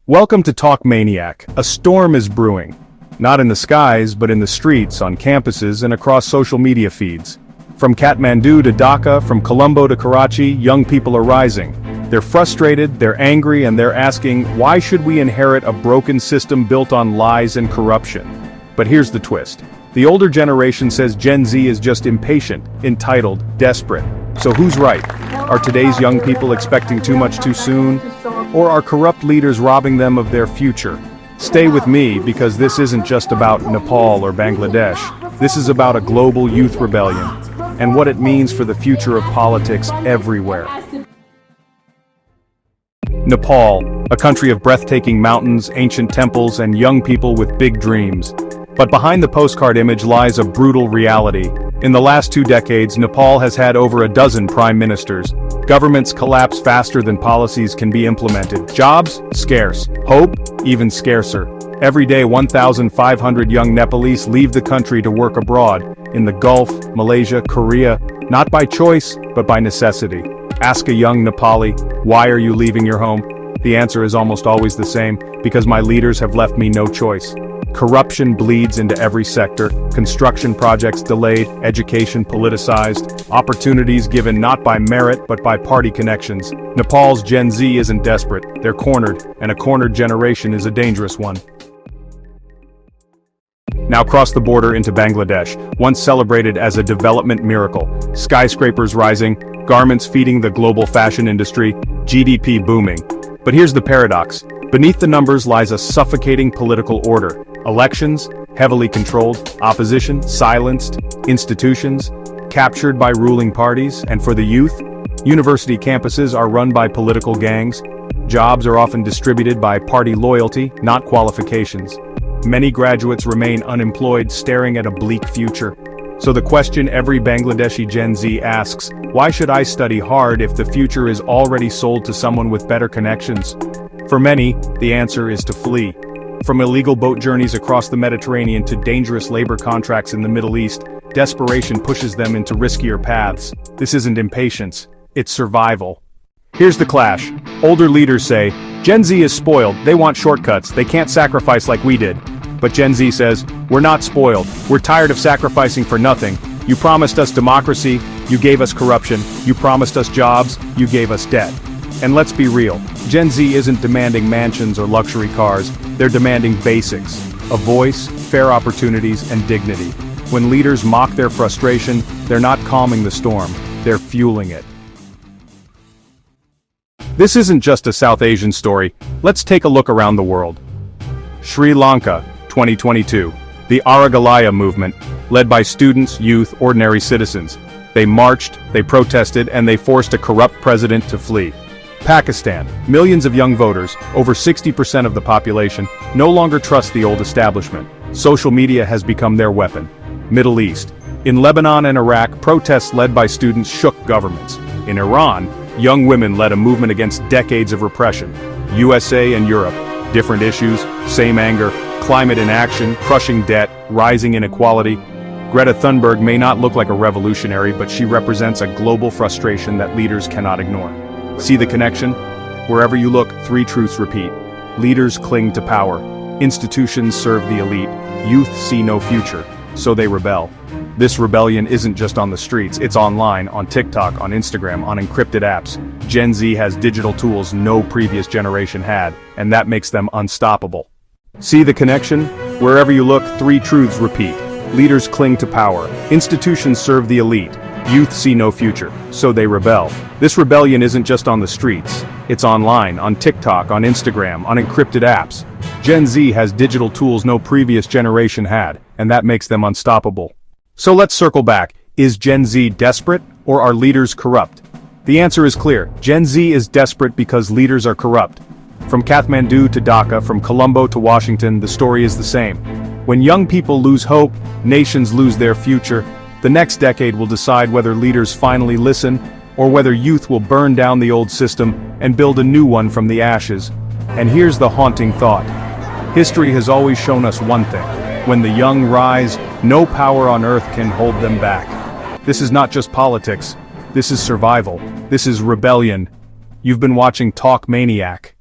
Welcome to Talk Maniac. A storm is brewing. Not in the skies, but in the streets, on campuses, and across social media feeds. From Kathmandu to Dhaka, from Colombo to Karachi, young people are rising. They're frustrated, they're angry, and they're asking, why should we inherit a broken system built on lies and corruption? But here's the twist. The older generation says Gen Z is just impatient, entitled, desperate. So who's right? Are today's young people expecting too much too soon? Or are corrupt leaders robbing them of their future? Stay with me, because this isn't just about Nepal or Bangladesh. This is about a global youth rebellion, and what it means for the future of politics everywhere. Nepal, a country of breathtaking mountains, ancient temples, and young people with big dreams. But behind the postcard image lies a brutal reality. In the last 2 decades, Nepal has had over a dozen prime ministers. Governments collapse faster than policies can be implemented. Jobs? Scarce. Hope? Even scarcer. Every day 1,500 young Nepalese leave the country to work abroad, in the Gulf, Malaysia, Korea, not by choice, but by necessity. Ask a young Nepali, why are you leaving your home? The answer is almost always the same, because my leaders have left me no choice. Corruption bleeds into every sector, construction projects delayed, education politicized, opportunities given not by merit but by party connections. Nepal's Gen Z isn't desperate, they're cornered, and a cornered generation is a dangerous one. Now cross the border into Bangladesh, once celebrated as a development miracle. Skyscrapers rising, garments feeding the global fashion industry, GDP booming. But here's the paradox. Beneath the numbers lies a suffocating political order. Elections, heavily controlled, opposition, silenced, institutions, captured by ruling parties, and for the youth, university campuses are run by political gangs. Jobs are often distributed by party loyalty, not qualifications. Many graduates remain unemployed, staring at a bleak future. So the question every Bangladeshi Gen Z asks, why should I study hard if the future is already sold to someone with better connections? For many, the answer is to flee. From illegal boat journeys across the Mediterranean to dangerous labor contracts in the Middle East, desperation pushes them into riskier paths. This isn't impatience, it's survival. Here's the clash. Older leaders say, Gen Z is spoiled, they want shortcuts, they can't sacrifice like we did. But Gen Z says, we're not spoiled, we're tired of sacrificing for nothing. You promised us democracy, you gave us corruption. You promised us jobs, you gave us debt. And let's be real, Gen Z isn't demanding mansions or luxury cars, they're demanding basics. A voice, fair opportunities, and dignity. When leaders mock their frustration, they're not calming the storm, they're fueling it. This isn't just a South Asian story, let's take a look around the world. Sri Lanka, 2022. The Aragalaya movement, led by students, youth, ordinary citizens. They marched, they protested, and they forced a corrupt president to flee. Pakistan, millions of young voters, over 60% of the population, no longer trust the old establishment. Social media has become their weapon. Middle East. In Lebanon and Iraq, protests led by students shook governments. In Iran, young women led a movement against decades of repression. USA and Europe, different issues, same anger, climate inaction, crushing debt, rising inequality. Greta Thunberg may not look like a revolutionary, but she represents a global frustration that leaders cannot ignore. See the connection? Wherever you look, 3 truths repeat. Leaders cling to power. Institutions serve the elite. Youth see no future, so they rebel. This rebellion isn't just on the streets, it's online, on TikTok, on Instagram, on encrypted apps. Gen Z has digital tools no previous generation had, and that makes them unstoppable. See the connection? Wherever you look, 3 truths repeat. Leaders cling to power. Institutions serve the elite. Youth see no future, so they rebel. This rebellion isn't just on the streets. It's online, on TikTok, on Instagram, on encrypted apps. Gen Z has digital tools no previous generation had, and that makes them unstoppable. So let's circle back. Is Gen Z desperate, or are leaders corrupt? The answer is clear. Gen Z is desperate because leaders are corrupt. From Kathmandu to Dhaka, from Colombo to Washington, the story is the same. When young people lose hope, nations lose their future. The next decade will decide whether leaders finally listen, or whether youth will burn down the old system and build a new one from the ashes. And here's the haunting thought. History has always shown us one thing. When the young rise, no power on earth can hold them back. This is not just politics. This is survival. This is rebellion. You've been watching Talk Maniac.